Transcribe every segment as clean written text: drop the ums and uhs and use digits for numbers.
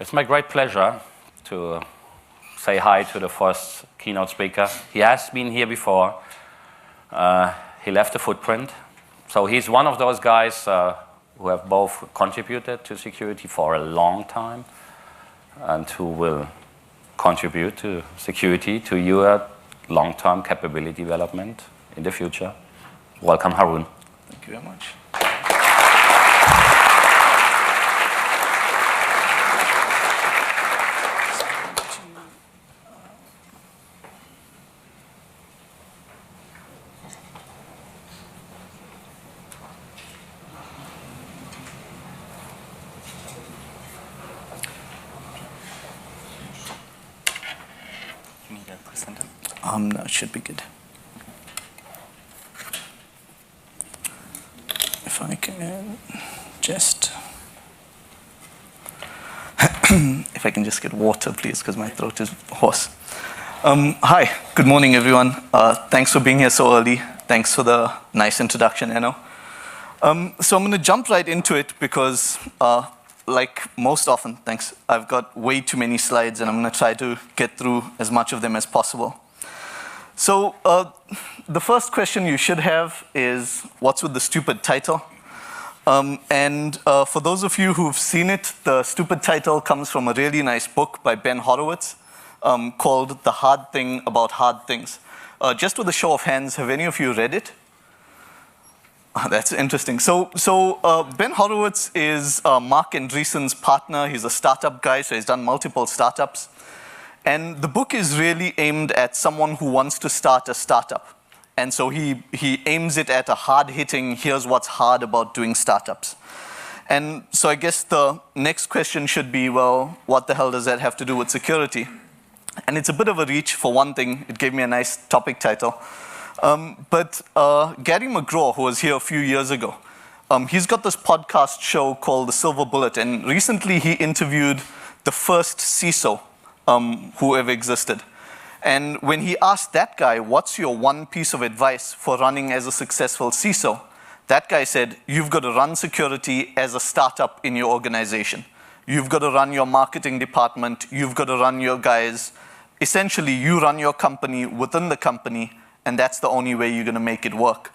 It's my great pleasure to say hi to the first keynote speaker. He has been here before. He left a footprint. So he's one of those guys who have both contributed to security for a long time and who will contribute to security, to your long-term capability development in the future. Welcome, Haroon. Thank you very much. No, it should be good. If I can just... if I can just get water, please, because my throat is hoarse. Hi, good morning, everyone. Thanks for being here so early. Thanks for the nice introduction, Enno. So I'm going to jump right into it because, like most often, thanks, I've got way too many slides, and I'm going to try to get through as much of them as possible. So the first question you should have is, what's with the stupid title? For those of you who've seen it, the stupid title comes from a really nice book by Ben Horowitz called The Hard Thing About Hard Things. Just with a show of hands, have any of you read it? That's interesting. So Ben Horowitz is Mark Andreessen's partner. He's a startup guy, so he's done multiple startups. And the book is really aimed at someone who wants to start a startup. And so he aims it at a hard-hitting, here's what's hard about doing startups. And so I guess the next question should be, well, what the hell does that have to do with security? And it's a bit of a reach. For one thing, it gave me a nice topic title. But Gary McGraw, who was here a few years ago, he's got this podcast show called The Silver Bullet. And recently he interviewed the first CISO who ever existed. And when he asked that guy, what's your one piece of advice for running as a successful CISO? That guy said, you've got to run security as a startup in your organization. You've got to run your marketing department. You've got to run your guys. Essentially, you run your company within the company, and that's the only way you're going to make it work.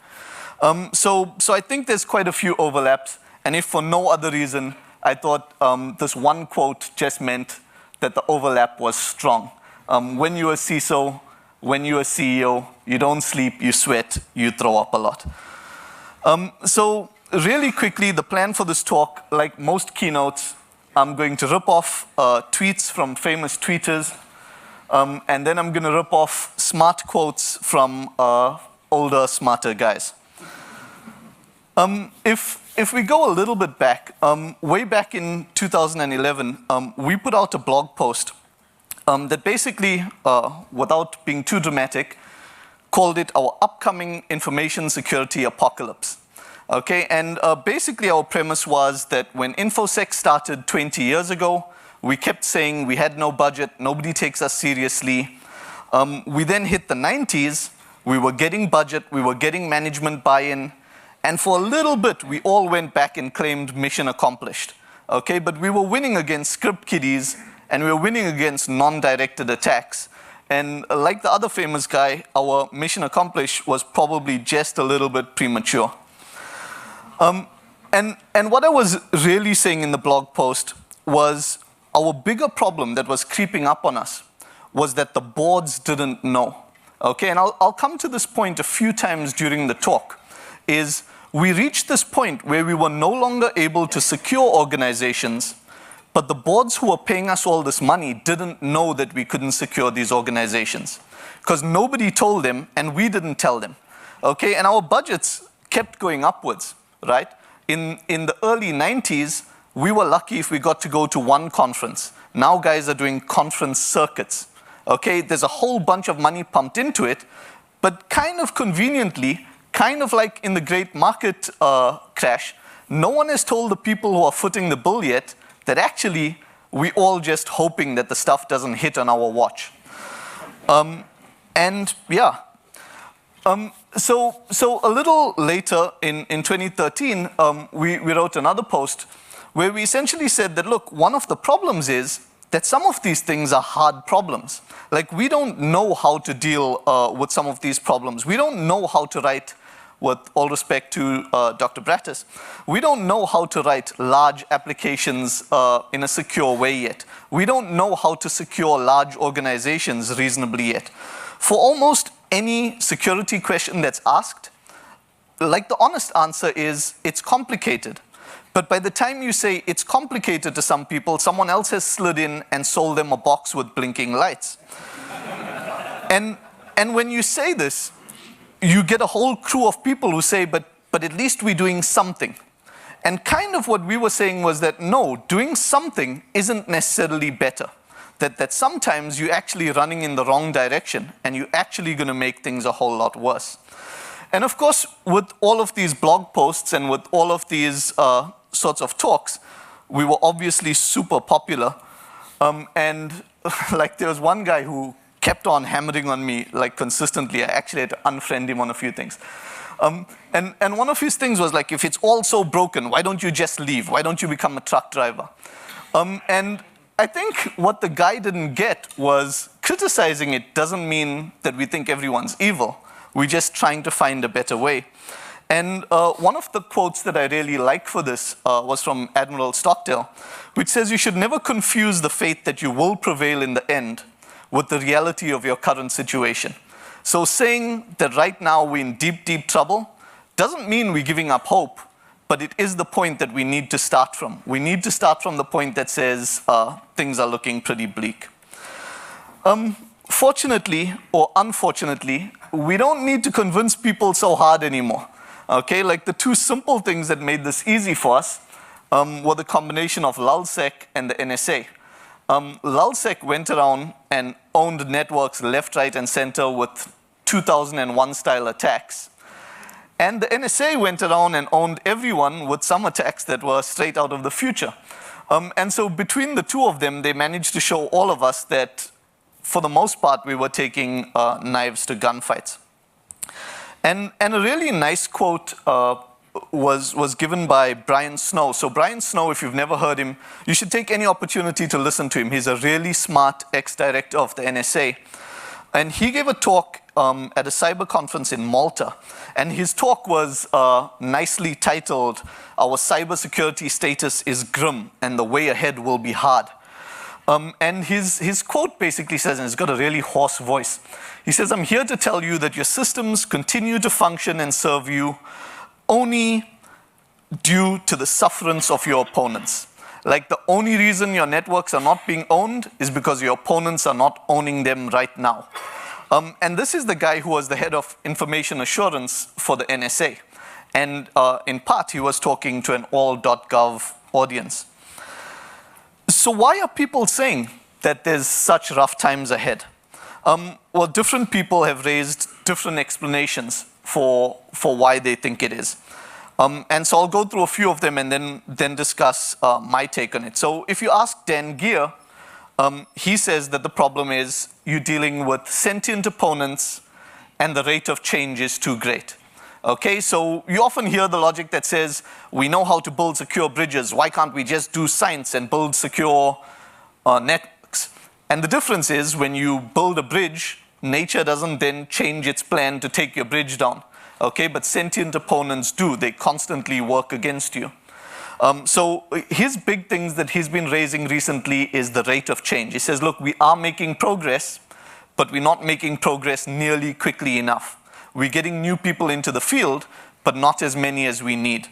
So I think there's quite a few overlaps. And if for no other reason, I thought this one quote just meant that the overlap was strong. When you're a CISO, when you're a CEO, you don't sleep, you sweat, you throw up a lot. So really quickly, the plan for this talk, like most keynotes, I'm going to rip off tweets from famous tweeters, and then I'm going to rip off smart quotes from older, smarter guys. If we go a little bit back, way back in 2011, we put out a blog post that basically, without being too dramatic, called it our upcoming information security apocalypse. Okay, and basically our premise was that when InfoSec started 20 years ago, we kept saying we had no budget, nobody takes us seriously. We then hit the 90s, we were getting budget, we were getting management buy-in, and for a little bit, we all went back and claimed mission accomplished. Okay, but we were winning against script kiddies, and we were winning against non-directed attacks. And like the other famous guy, our mission accomplished was probably just a little bit premature. And what I was really saying in the blog post was our bigger problem that was creeping up on us was that the boards didn't know. Okay, and I'll come to this point a few times during the talk, is we reached this point where we were no longer able to secure organizations, but the boards who were paying us all this money didn't know that we couldn't secure these organizations because nobody told them and we didn't tell them. Okay, and our budgets kept going upwards, right? In the early 90s, we were lucky if we got to go to one conference. Now guys are doing conference circuits. Okay, there's a whole bunch of money pumped into it, but kind of conveniently, kind of like in the great market crash, no one has told the people who are footing the bill yet that actually we all just hoping that the stuff doesn't hit on our watch. And yeah, so a little later in 2013, we wrote another post where we essentially said that, look, one of the problems is that some of these things are hard problems. Like, we don't know how to deal with some of these problems. We don't know how to write, with all respect to Dr. Brattis, we don't know how to write large applications in a secure way yet. We don't know how to secure large organizations reasonably yet. For almost any security question that's asked, like, the honest answer is, it's complicated. But by the time you say it's complicated to some people, someone else has slid in and sold them a box with blinking lights. and when you say this, you get a whole crew of people who say, but at least we're doing something. And kind of what we were saying was that, no, doing something isn't necessarily better. That sometimes you're actually running in the wrong direction, and you're actually going to make things a whole lot worse. And of course, with all of these blog posts and with all of these sorts of talks, we were obviously super popular. And like, there was one guy who kept on hammering on me, like, consistently. I actually had to unfriend him on a few things. And one of his things was like, if it's all so broken, why don't you just leave? Why don't you become a truck driver? And I think what the guy didn't get was criticizing it doesn't mean that we think everyone's evil. We're just trying to find a better way. And one of the quotes that I really like for this was from Admiral Stockdale, which says, you should never confuse the faith that you will prevail in the end with the reality of your current situation. So saying that right now we're in deep, deep trouble doesn't mean we're giving up hope, but it is the point that we need to start from. We need to start from the point that says things are looking pretty bleak. Fortunately, or unfortunately, we don't need to convince people so hard anymore. Okay, like, the two simple things that made this easy for us were the combination of LulzSec and the NSA. LulzSec went around and owned networks left, right, and center with 2001 style attacks. And the NSA went around and owned everyone with some attacks that were straight out of the future. And so between the two of them, they managed to show all of us that, for the most part, we were taking knives to gunfights. And a really nice quote was given by Brian Snow. So Brian Snow, if you've never heard him, you should take any opportunity to listen to him. He's a really smart ex-director of the NSA. And he gave a talk at a cyber conference in Malta. And his talk was nicely titled, "Our Cybersecurity Status is Grim, and the Way Ahead Will Be Hard." And his quote basically says, and it's got a really hoarse voice, he says, "I'm here to tell you that your systems continue to function and serve you only due to the sufferance of your opponents. Like, the only reason your networks are not being owned is because your opponents are not owning them right now." And this is the guy who was the head of information assurance for the NSA. And in part, he was talking to an all.gov audience. So why are people saying that there's such rough times ahead? Well, different people have raised different explanations for why they think it is. And so I'll go through a few of them and then discuss my take on it. So if you ask Dan Geer, he says that the problem is you're dealing with sentient opponents and the rate of change is too great. Okay, so you often hear the logic that says, we know how to build secure bridges, why can't we just do science and build secure networks? And the difference is, when you build a bridge, nature doesn't then change its plan to take your bridge down. Okay, but sentient opponents do. They constantly work against you. So his big things that he's been raising recently is the rate of change. He says, look, we are making progress, but we're not making progress nearly quickly enough. We're getting new people into the field, but not as many as we need.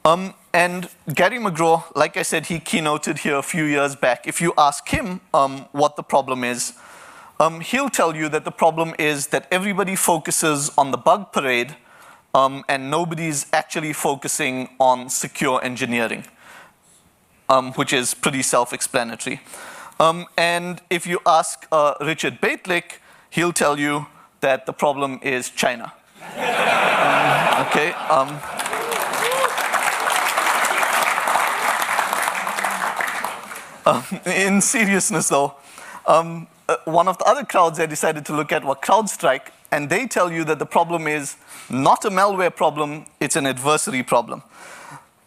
And Gary McGraw, like I said, he keynoted here a few years back. If you ask him what the problem is, he'll tell you that the problem is that everybody focuses on the bug parade and nobody's actually focusing on secure engineering, which is pretty self-explanatory. And if you ask Richard Baitlick, he'll tell you that the problem is China. Okay. In seriousness, though, one of the other crowds I decided to look at were CrowdStrike, and they tell you that the problem is not a malware problem, it's an adversary problem.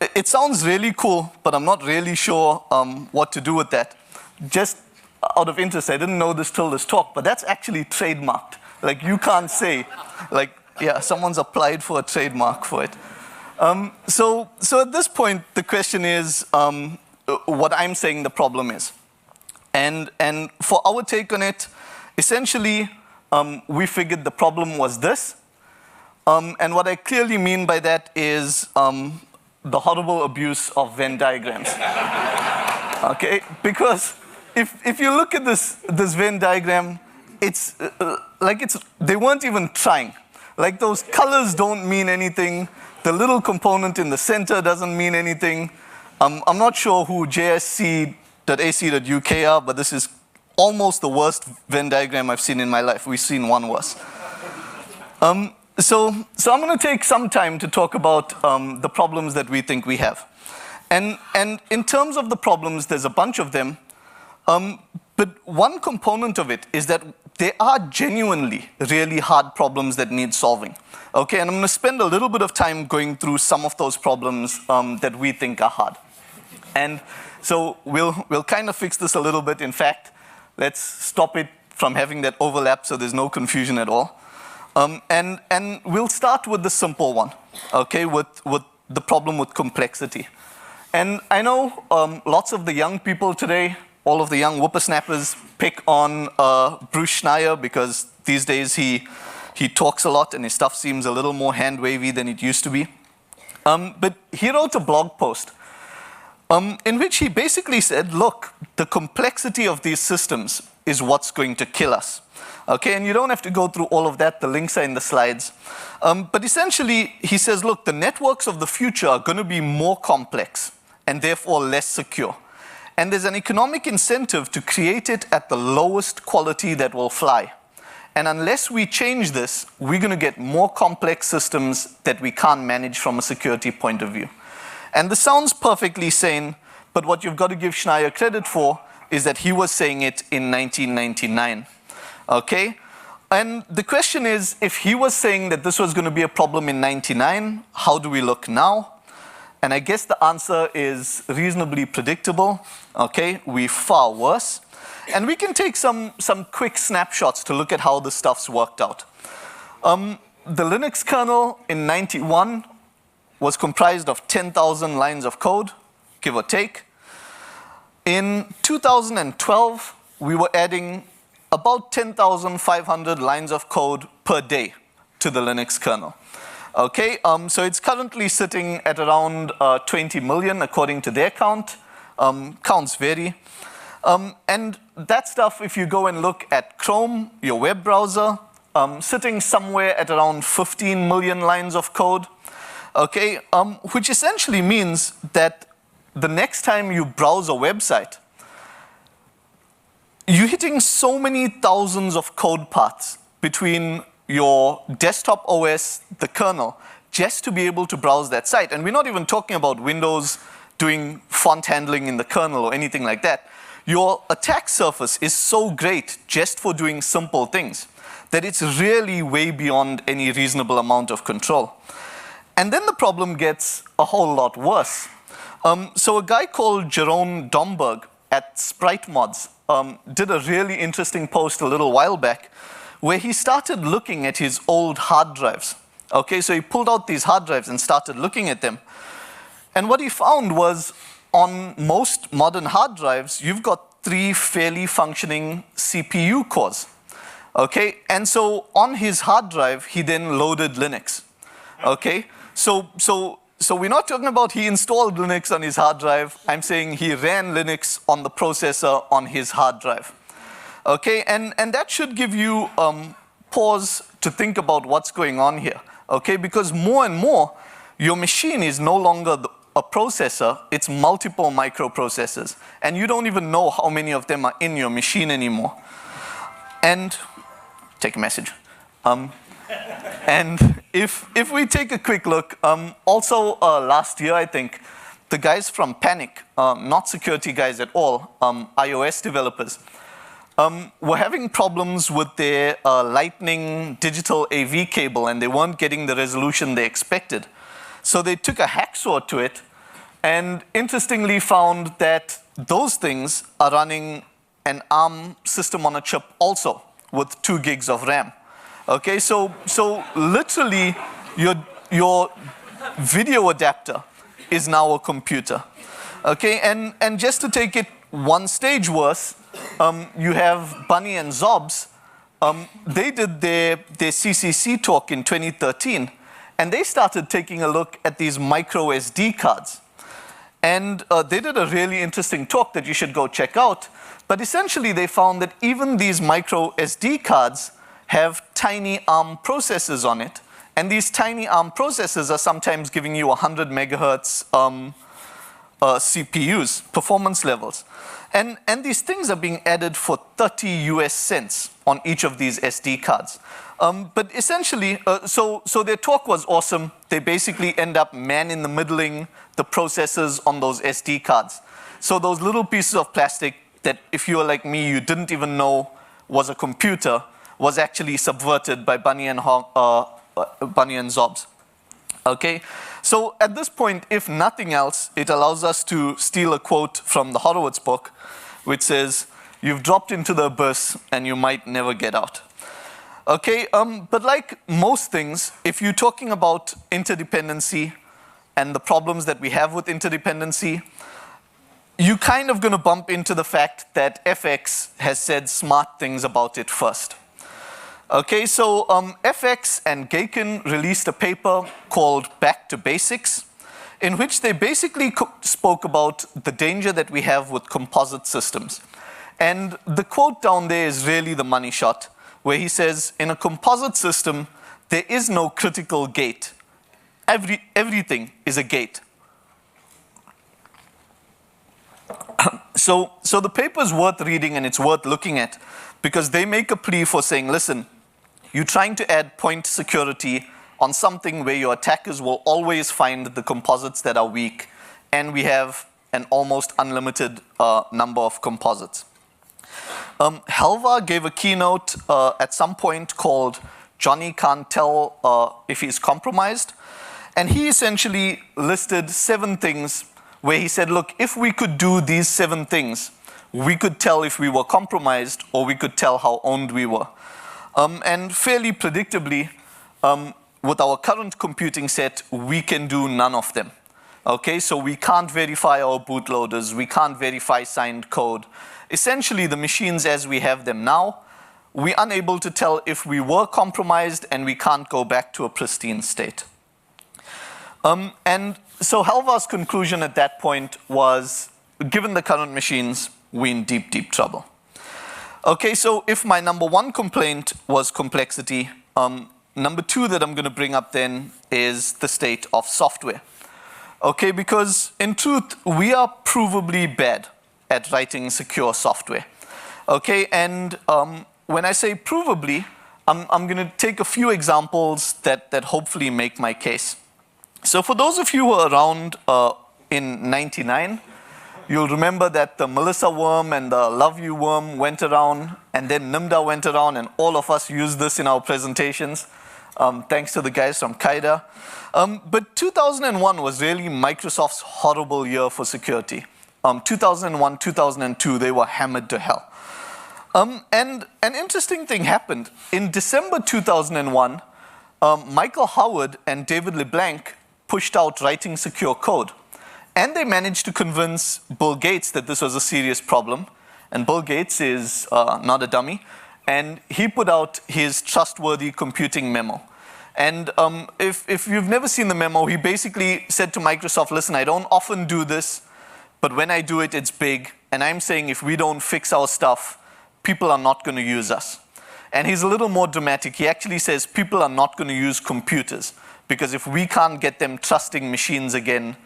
it sounds really cool, but I'm not really sure what to do with that. Just out of interest, I didn't know this till this talk, but that's actually trademarked. Like, you can't say, like, yeah, someone's applied for a trademark for it. So at this point, the question is what I'm saying the problem is. And for our take on it, essentially, we figured the problem was this. And what I clearly mean by that is the horrible abuse of Venn diagrams. Okay? Because if you look at this Venn diagram, it's like they weren't even trying. Like, those colors don't mean anything. The little component in the center doesn't mean anything. I'm not sure who JSC.ac.uk are, but this is almost the worst Venn diagram I've seen in my life. We've seen one worse. So I'm going to take some time to talk about the problems that we think we have. And in terms of the problems, there's a bunch of them. But one component of it is that there are genuinely really hard problems that need solving. Okay, and I'm going to spend a little bit of time going through some of those problems that we think are hard. And so we'll kind of fix this a little bit. In fact, let's stop it from having that overlap so there's no confusion at all. And we'll start with the simple one, okay, with the problem with complexity. And I know lots of the young people today, all of the young whippersnappers, pick on Bruce Schneier because these days he talks a lot and his stuff seems a little more hand-wavy than it used to be. But he wrote a blog post in which he basically said, look, the complexity of these systems is what's going to kill us. Okay, and you don't have to go through all of that. The links are in the slides. But essentially, he says, look, the networks of the future are going to be more complex and therefore less secure. And there's an economic incentive to create it at the lowest quality that will fly. And unless we change this, we're going to get more complex systems that we can't manage from a security point of view. And this sounds perfectly sane, but what you've got to give Schneier credit for is that he was saying it in 1999. Okay? And the question is, if he was saying that this was going to be a problem in 99, how do we look now? And I guess the answer is reasonably predictable. Okay? We're far worse. And we can take some quick snapshots to look at how this stuff's worked out. The Linux kernel in 91 was comprised of 10,000 lines of code, give or take. In 2012, we were adding about 10,500 lines of code per day to the Linux kernel. Okay, so it's currently sitting at around 20 million according to their count. Counts vary. And that stuff, if you go and look at Chrome, your web browser, sitting somewhere at around 15 million lines of code. Okay, which essentially means that the next time you browse a website, you're hitting so many thousands of code paths between your desktop OS, the kernel, just to be able to browse that site. And we're not even talking about Windows doing font handling in the kernel or anything like that. Your attack surface is so great just for doing simple things that it's really way beyond any reasonable amount of control. And then the problem gets a whole lot worse. So a guy called Jeroen Domberg at Sprite Mods did a really interesting post a little while back where he started looking at his old hard drives. Okay, so he pulled out these hard drives and started looking at them. And what he found was on most modern hard drives, you've got 3 fairly functioning CPU cores. Okay, and so on his hard drive, he then loaded Linux. Okay, so we're not talking about he installed Linux on his hard drive. I'm saying he ran Linux on the processor on his hard drive. Okay, and that should give you pause to think about what's going on here. Okay, because more and more, your machine is no longer a processor, it's multiple microprocessors. And you don't even know how many of them are in your machine anymore. And, take a message. And if we take a quick look, also last year, I think, the guys from Panic, not security guys at all, iOS developers, were having problems with their Lightning digital AV cable, and they weren't getting the resolution they expected. So they took a hacksaw to it and interestingly found that those things are running an ARM system on a chip also with 2 gigs of RAM. Okay, so literally your video adapter is now a computer. Okay, and just to take it one stage worse, you have Bunny and Zobs. They did their CCC talk in 2013, and they started taking a look at these micro SD cards. And they did a really interesting talk that you should go check out. But essentially, they found that even these micro SD cards have tiny ARM processors on it. And these tiny ARM processors are sometimes giving you 100 megahertz CPUs, performance levels. And these things are being added for 30 US cents on each of these SD cards. But essentially, so their talk was awesome. They basically end up man-in-the-middling the processors on those SD cards. So those little pieces of plastic that if you were like me, you didn't even know was a computer, was actually subverted by Bunny and Zobs. Okay, so at this point, if nothing else, it allows us to steal a quote from the Horowitz book, which says, "You've dropped into the abyss and you might never get out." Okay, but like most things, if you're talking about interdependency and the problems that we have with interdependency, you're kind of going to bump into the fact that FX has said smart things about it first. Okay, so FX and Gaken released a paper called Back to Basics, in which they basically spoke about the danger that we have with composite systems. And the quote down there is really the money shot, where he says, in a composite system, there is no critical gate. Everything is a gate. So the paper is worth reading and it's worth looking at because they make a plea for saying, listen, you're trying to add point security on something where your attackers will always find the composites that are weak, and we have an almost unlimited number of composites. Helva gave a keynote at some point called Johnny Can't Tell If He's Compromised, and he essentially listed 7 things where he said, look, if we could do these 7 things, we could tell if we were compromised or we could tell how owned we were. And fairly predictably, with our current computing set, we can do none of them. Okay, so we can't verify our bootloaders, we can't verify signed code. Essentially, the machines as we have them now, we're unable to tell if we were compromised and we can't go back to a pristine state. And so Helva's conclusion at that point was, given the current machines, we're in deep, deep trouble. Okay, so if my number 1 complaint was complexity, number 2 that I'm going to bring up then is the state of software. Okay, because in truth, we are provably bad at writing secure software. Okay, and when I say provably, I'm going to take a few examples that hopefully make my case. So for those of you who were around in '99, you'll remember that the Melissa worm and the Love You worm went around, and then Nimda went around, and all of us used this in our presentations, thanks to the guys from Qaeda. But 2001 was really Microsoft's horrible year for security. 2001, 2002, they were hammered to hell. And an interesting thing happened. In December 2001, Michael Howard and David LeBlanc pushed out writing secure code. And they managed to convince Bill Gates that this was a serious problem. And Bill Gates is not a dummy. And he put out his trustworthy computing memo. And if you've never seen the memo, he basically said to Microsoft, listen, I don't often do this, but when I do it, it's big. And I'm saying if we don't fix our stuff, people are not going to use us. And he's a little more dramatic. He actually says people are not going to use computers, because if we can't get them trusting machines again,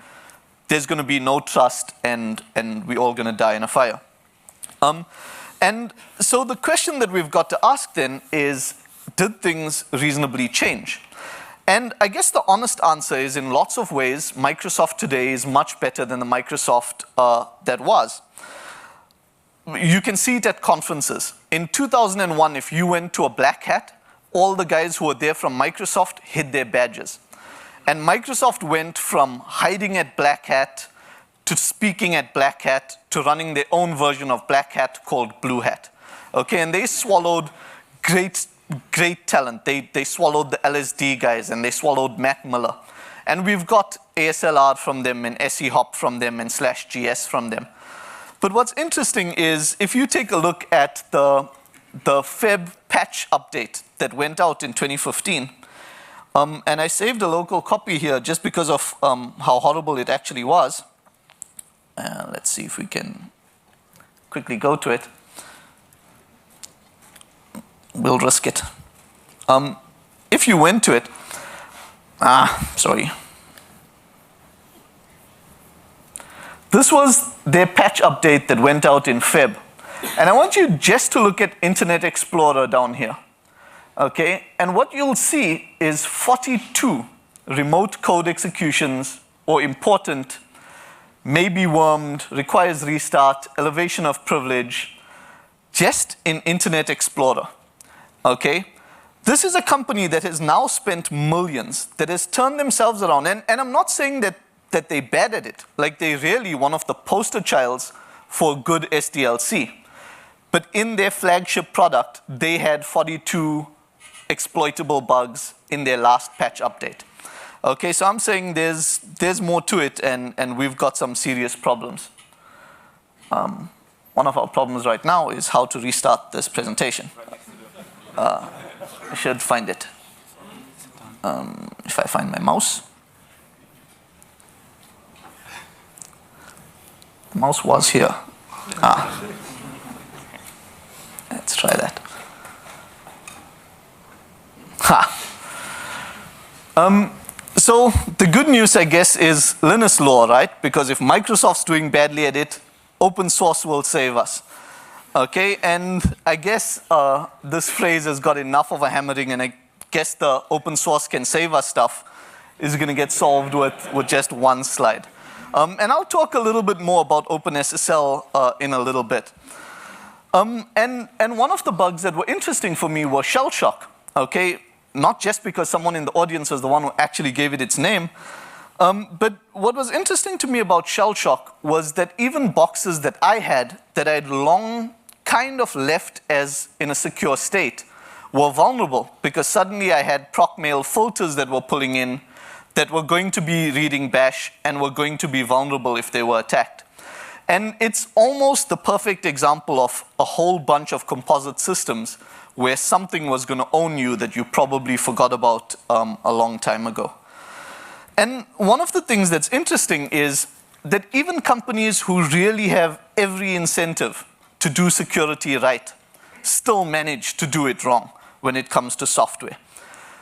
there's going to be no trust, and we're all going to die in a fire. And so the question that we've got to ask then is, did things reasonably change? And I guess the honest answer is, in lots of ways, Microsoft today is much better than the Microsoft that was. You can see it at conferences. In 2001, if you went to a Black Hat, all the guys who were there from Microsoft hid their badges. And Microsoft went from hiding at Black Hat to speaking at Black Hat, to running their own version of Black Hat called Blue Hat. Okay, and they swallowed great talent. They swallowed the LSD guys, and they swallowed Matt Miller. And we've got ASLR from them, and SEHOP from them, and /GS from them. But what's interesting is, if you take a look at the Feb patch update that went out in 2015, and I saved a local copy here just because of how horrible it actually was. Let's see if we can quickly go to it. We'll risk it. If you went to it, sorry. This was their patch update that went out in Feb. And I want you just to look at Internet Explorer down here. Okay, and what you'll see is 42 remote code executions, or important, may be wormed, requires restart, elevation of privilege, just in Internet Explorer. Okay, this is a company that has now spent millions, that has turned themselves around, and I'm not saying that they're bad at it. Like, they're really one of the poster childs for good SDLC. But in their flagship product, they had 42 exploitable bugs in their last patch update. Okay, so I'm saying there's more to it, and we've got some serious problems. One of our problems right now is how to restart this presentation. I should find it. If I find my mouse. The mouse was here. Let's try that. So the good news, I guess, is Linus law, right? Because if Microsoft's doing badly at it, open source will save us. Okay, and I guess this phrase has got enough of a hammering, and I guess the open source can save us stuff is going to get solved with just one slide. And I'll talk a little bit more about OpenSSL in a little bit. And one of the bugs that were interesting for me was ShellShocked. Okay, not just because someone in the audience was the one who actually gave it its name, but what was interesting to me about ShellShocked was that even boxes that I had long kind of left as in a secure state were vulnerable, because suddenly I had procmail filters that were pulling in that were going to be reading bash and were going to be vulnerable if they were attacked. And it's almost the perfect example of a whole bunch of composite systems where something was going to own you that you probably forgot about a long time ago. And one of the things that's interesting is that even companies who really have every incentive to do security right still manage to do it wrong when it comes to software.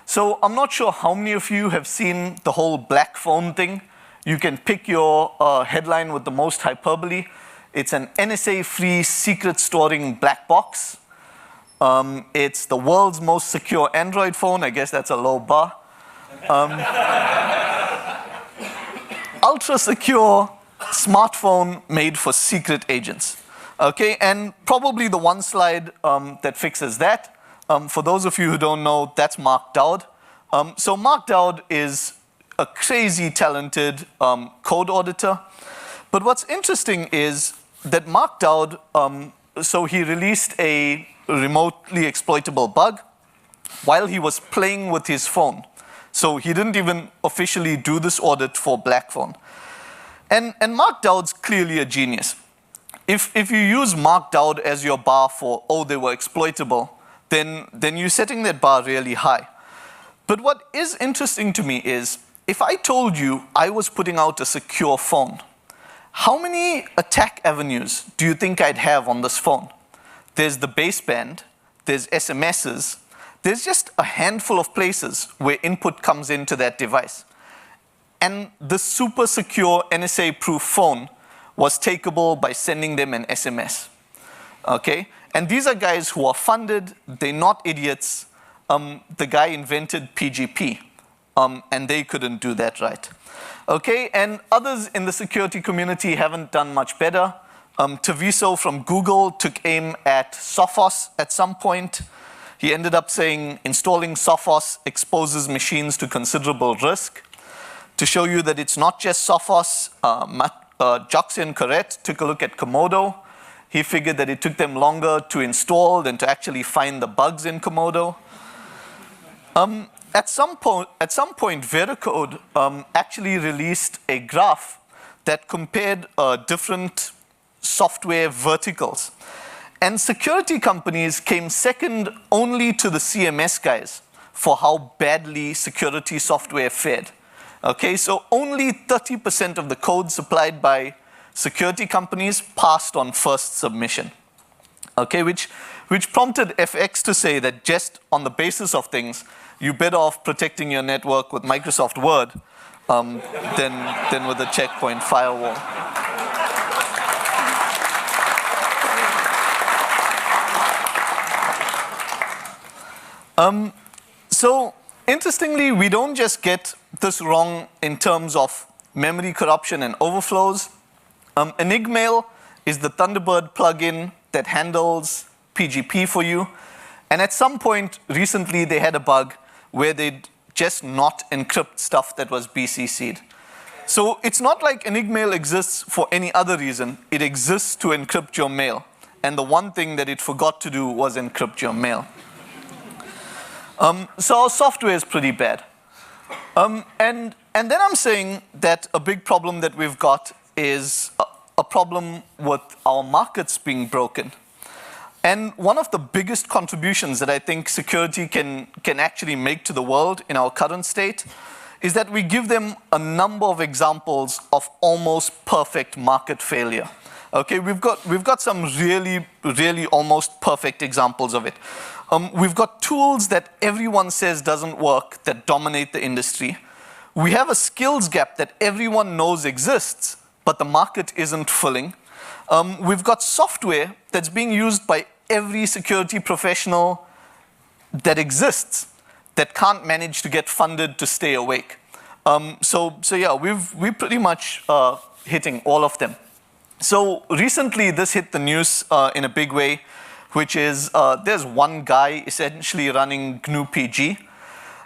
So I'm not sure how many of you have seen the whole black phone thing. You can pick your headline with the most hyperbole. It's an NSA-free secret storing black box. It's the world's most secure Android phone. I guess that's a low bar. Ultra secure smartphone made for secret agents. Okay, and probably the one slide that fixes that. For those of you who don't know, that's Mark Dowd. So Mark Dowd is a crazy talented code auditor. But what's interesting is that Mark Dowd, so he released a remotely exploitable bug while he was playing with his phone. So he didn't even officially do this audit for Black Phone. And Mark Dowd's clearly a genius. If you use Mark Dowd as your bar for, oh, they were exploitable, then you're setting that bar really high. But what is interesting to me is, if I told you I was putting out a secure phone, how many attack avenues do you think I'd have on this phone? There's the baseband, there's SMSs, there's just a handful of places where input comes into that device. And the super secure NSA-proof phone was takeable by sending them an SMS. Okay? And these are guys who are funded, they're not idiots. The guy invented PGP, and they couldn't do that right. Okay, and others in the security community haven't done much better. Taviso from Google took aim at Sophos at some point. He ended up saying installing Sophos exposes machines to considerable risk. To show you that it's not just Sophos, Joxin Corrette took a look at Komodo. He figured that it took them longer to install than to actually find the bugs in Komodo. At some point, Veracode actually released a graph that compared different software verticals. And security companies came second only to the CMS guys for how badly security software fared. Okay, so only 30% of the code supplied by security companies passed on first submission. Okay, which prompted FX to say that just on the basis of things, you're better off protecting your network with Microsoft Word than with a checkpoint firewall. So interestingly, we don't just get this wrong in terms of memory corruption and overflows. Enigmail is the Thunderbird plugin that handles PGP for you. And at some point recently, they had a bug where they'd just not encrypt stuff that was BCC'd. So it's not like Enigmail exists for any other reason. It exists to encrypt your mail. And the one thing that it forgot to do was encrypt your mail. So our software is pretty bad. And then I'm saying that a big problem that we've got is a problem with our markets being broken. And one of the biggest contributions that I think security can actually make to the world in our current state is that we give them a number of examples of almost perfect market failure. Okay, we've got some really, really almost perfect examples of it. We've got tools that everyone says doesn't work that dominate the industry. We have a skills gap that everyone knows exists, but the market isn't filling. We've got software that's being used by every security professional that exists that can't manage to get funded to stay awake. So yeah, we're pretty much hitting all of them. So recently, this hit the news in a big way, which is there's one guy essentially running GNU-PG.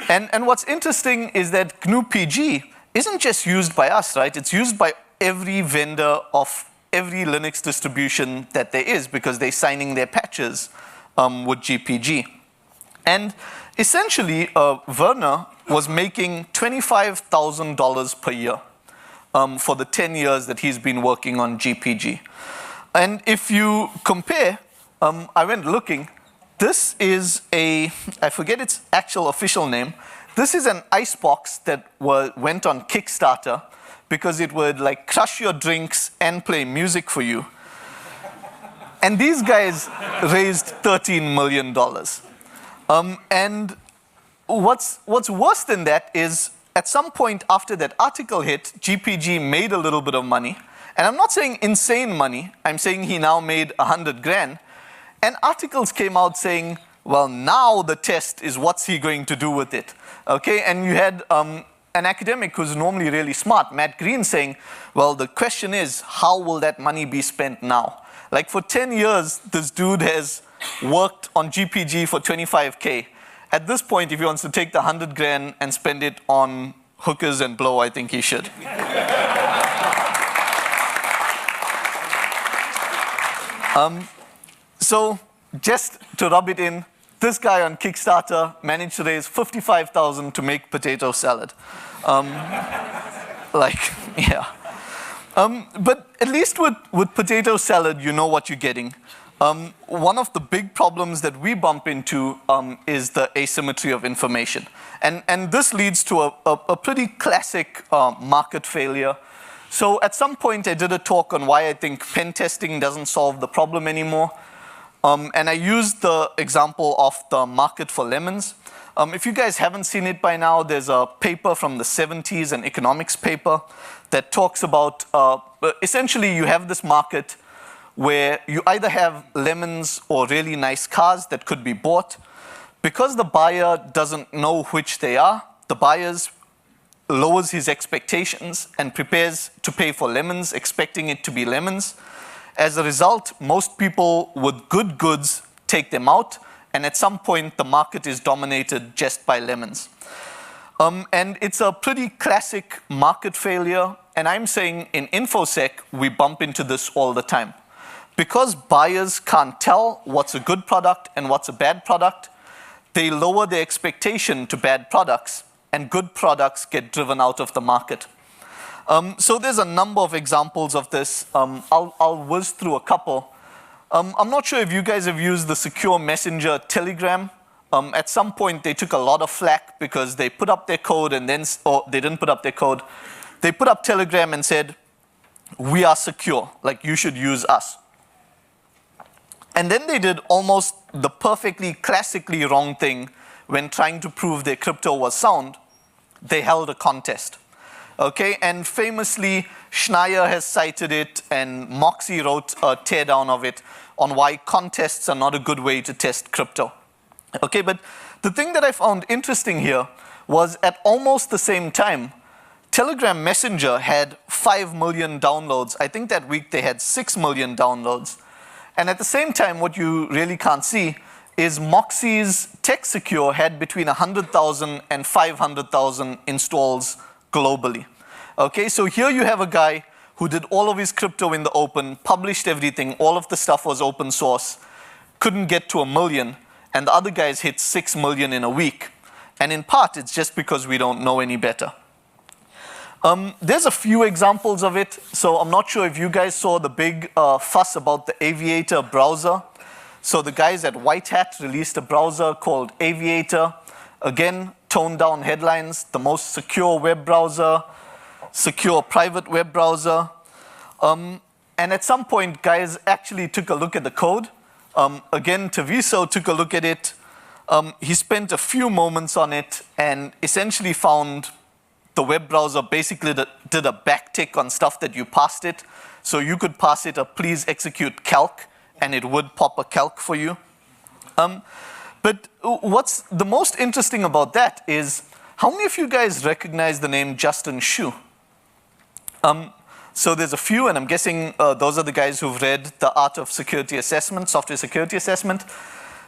And what's interesting is that GNU-PG isn't just used by us, right? It's used by every vendor of every Linux distribution that there is because they're signing their patches with GPG. And essentially, Werner was making $25,000 per year for the 10 years that he's been working on GPG. And if you compare, I went looking, this is I forget its actual official name, this is an icebox that went on Kickstarter because it would like crush your drinks and play music for you. And these guys raised $13 million. And what's worse than that is at some point after that article hit, GPG made a little bit of money. And I'm not saying insane money, I'm saying he now made 100 grand. And articles came out saying, well, now the test is what's he going to do with it. Okay, and you had an academic who's normally really smart, Matt Green, saying, well, the question is, how will that money be spent now? Like for 10 years, this dude has worked on GPG for 25K. At this point, if he wants to take the 100 grand and spend it on hookers and blow, I think he should. So just to rub it in, this guy on Kickstarter managed to raise $55,000 to make potato salad. Yeah. But at least with potato salad, you know what you're getting. One of the big problems that we bump into is the asymmetry of information. And this leads to a pretty classic market failure. So at some point, I did a talk on why I think pen testing doesn't solve the problem anymore. And I used the example of the market for lemons. If you guys haven't seen it by now, there's a paper from the 70s, an economics paper, that talks about, essentially you have this market where you either have lemons or really nice cars that could be bought. Because the buyer doesn't know which they are, the buyer lowers his expectations and prepares to pay for lemons, expecting it to be lemons. As a result, most people with good goods take them out, and at some point, the market is dominated just by lemons. And it's a pretty classic market failure And I'm saying in InfoSec, we bump into this all the time. Because buyers can't tell what's a good product and what's a bad product, they lower their expectation to bad products, and good products get driven out of the market. So there's a number of examples of this. I'll whiz through a couple. I'm not sure if you guys have used the secure messenger Telegram. At some point, they took a lot of flack because they put up their code and then, or they didn't put up their code. They put up Telegram and said, we are secure, like you should use us. And then they did almost the perfectly classically wrong thing when trying to prove their crypto was sound. They held a contest. Okay, and famously, Schneier has cited it, and Moxie wrote a teardown of it on why contests are not a good way to test crypto. Okay, but the thing that I found interesting here was at almost the same time, Telegram Messenger had 5 million downloads. I think that week they had 6 million downloads. And at the same time, what you really can't see is Moxie's TechSecure had between 100,000 and 500,000 installs globally. Okay, so here you have a guy who did all of his crypto in the open, published everything, all of the stuff was open source, couldn't get to 1 million, and the other guys hit 6 million in a week. And in part, it's just because we don't know any better. There's a few examples of it. So I'm not sure if you guys saw the big fuss about the Aviator browser. So the guys at White Hat released a browser called Aviator. Again, toned down headlines, the most secure web browser, secure private web browser. And at some point, guys actually took a look at the code. Again, Taviso took a look at it. He spent a few moments on it and essentially found the web browser basically did a backtick on stuff that you passed it. So you could pass it a please execute calc, and it would pop a calc for you. But what's the most interesting about that is, how many of you guys recognize the name Justin Shu? So there's a few, and I'm guessing those are the guys who've read The Art of Security Assessment, Software Security Assessment.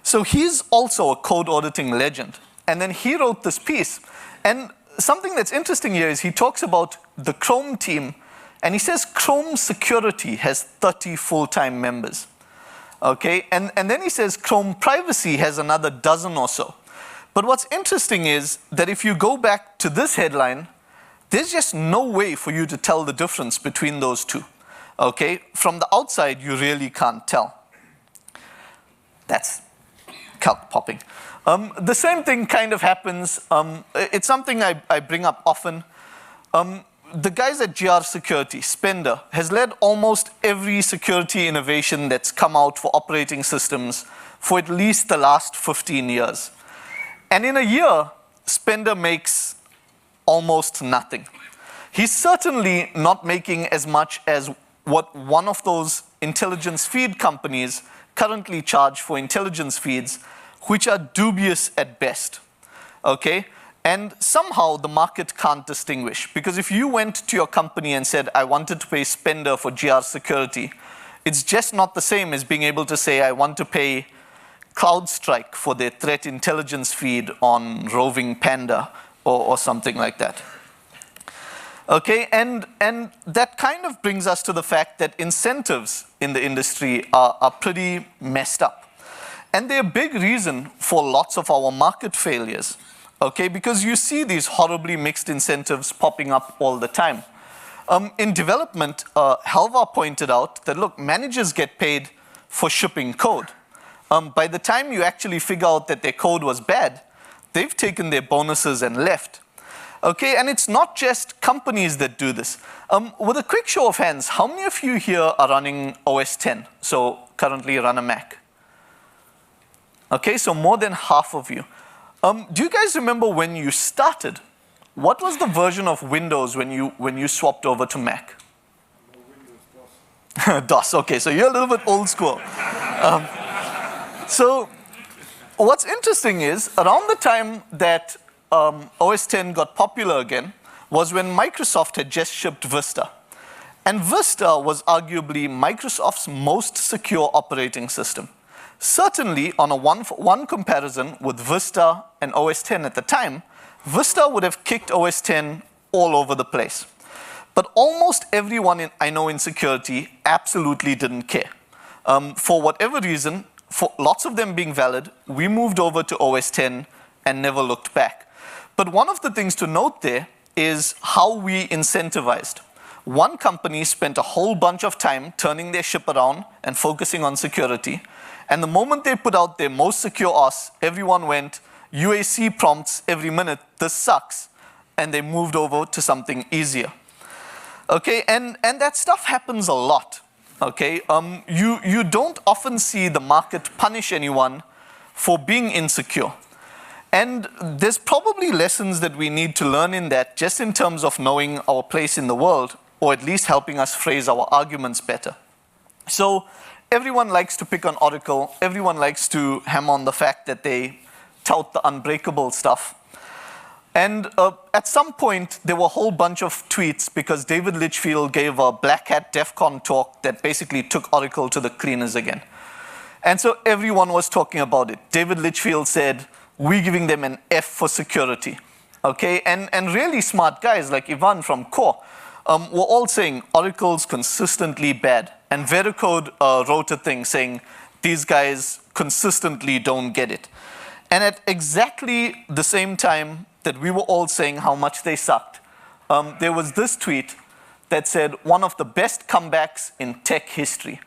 So he's also a code auditing legend. And then he wrote this piece. And something that's interesting here is he talks about the Chrome team, and he says Chrome security has 30 full-time members. Okay, and then he says Chrome privacy has another dozen or so. But what's interesting is that if you go back to this headline, there's just no way for you to tell the difference between those two. Okay, from the outside, you really can't tell. That's calc popping. The same thing kind of happens. It's something I bring up often. The guys at GR Security, Spender, has led almost every security innovation that's come out for operating systems for at least the last 15 years. And in a year, Spender makes almost nothing. He's certainly not making as much as what one of those intelligence feed companies currently charge for intelligence feeds, which are dubious at best, okay? And somehow the market can't distinguish, because if you went to your company and said, I wanted to pay Spender for GR Security, it's just not the same as being able to say, I want to pay CrowdStrike for their threat intelligence feed on Roving Panda or something like that. Okay, and that kind of brings us to the fact that incentives in the industry are pretty messed up. And they're a big reason for lots of our market failures, okay? Because you see these horribly mixed incentives popping up all the time. In development, Halvar pointed out that, look, managers get paid for shipping code. By the time you actually figure out that their code was bad, they've taken their bonuses and left. Okay, and it's not just companies that do this. With a quick show of hands, how many of you here are running OS 10? So currently run a Mac. Okay, so more than half of you. Do you guys remember when you started? What was the version of Windows when you swapped over to Mac? Windows DOS. Okay, so you're a little bit old school. So what's interesting is, around the time that OS 10 got popular again was when Microsoft had just shipped Vista. And Vista was arguably Microsoft's most secure operating system. Certainly, on a one-for-one comparison with Vista and OS 10 at the time, Vista would have kicked OS 10 all over the place. But almost everyone I know in security absolutely didn't care. For whatever reason, for lots of them being valid, we moved over to OS 10 and never looked back. But one of the things to note there is how we incentivized. One company spent a whole bunch of time turning their ship around and focusing on security. And the moment they put out their most secure OS, everyone went, UAC prompts every minute, this sucks. And they moved over to something easier. Okay, and that stuff happens a lot. Okay, you don't often see the market punish anyone for being insecure. And there's probably lessons that we need to learn in that, just in terms of knowing our place in the world, or at least helping us phrase our arguments better. So everyone likes to pick on Oracle. Everyone likes to hammer on the fact that they tout the unbreakable stuff. And at some point, there were a whole bunch of tweets because David Litchfield gave a Black Hat DEF CON talk that basically took Oracle to the cleaners again. And so everyone was talking about it. David Litchfield said, we're giving them an F for security. Okay, and really smart guys like Ivan from Core were all saying Oracle's consistently bad. And Veracode wrote a thing saying, these guys consistently don't get it. And at exactly the same time that we were all saying how much they sucked, there was this tweet that said, one of the best comebacks in tech history.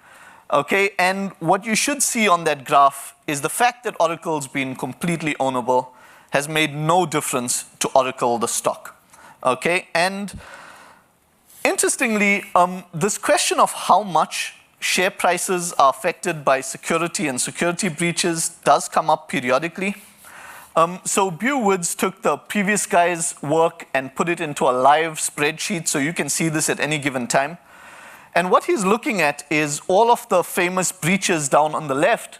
Okay, and what you should see on that graph is the fact that Oracle's been completely ownable has made no difference to Oracle, the stock. Okay, and interestingly, this question of how much share prices are affected by security and security breaches does come up periodically. So Bew Woods took the previous guy's work and put it into a live spreadsheet so you can see this at any given time. And what he's looking at is all of the famous breaches down on the left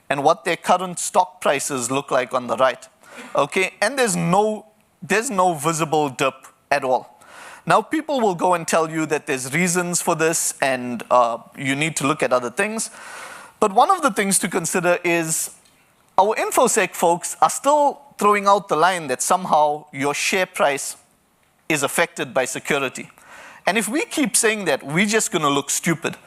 and what their current stock prices look like on the right. Okay, and there's no visible dip at all. Now people will go and tell you that there's reasons for this and you need to look at other things. But one of the things to consider is our InfoSec folks are still throwing out the line that somehow your share price is affected by security. And if we keep saying that, we're just going to look stupid.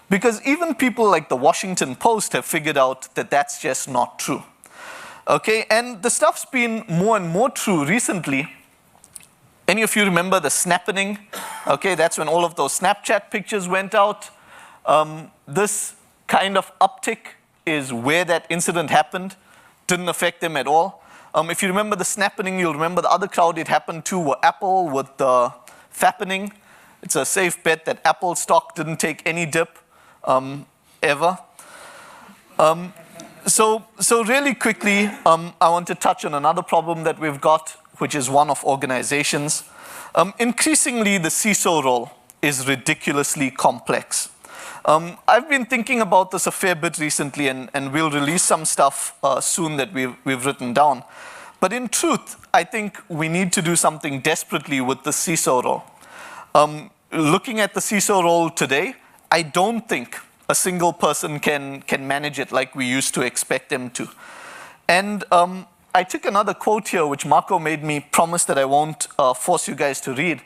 Because even people like the Washington Post have figured out that that's just not true. Okay, and the stuff's been more and more true recently. Any of you remember the snappening? Okay, that's when all of those Snapchat pictures went out. This kind of uptick is where that incident happened. Didn't affect them at all. If you remember the snappening, you'll remember the other crowd it happened to were Apple with the fappening. It's a safe bet that Apple stock didn't take any dip ever. So really quickly, I want to touch on another problem that we've got, which is one of organizations. Increasingly, the Seesaw Role is ridiculously complex. I've been thinking about this a fair bit recently, and we'll release some stuff soon that we've written down. But in truth, I think we need to do something desperately with the Seesaw Role. Looking at the Seesaw Role today, I don't think a single person can manage it like we used to expect them to. And I took another quote here, which Marco made me promise that I won't force you guys to read.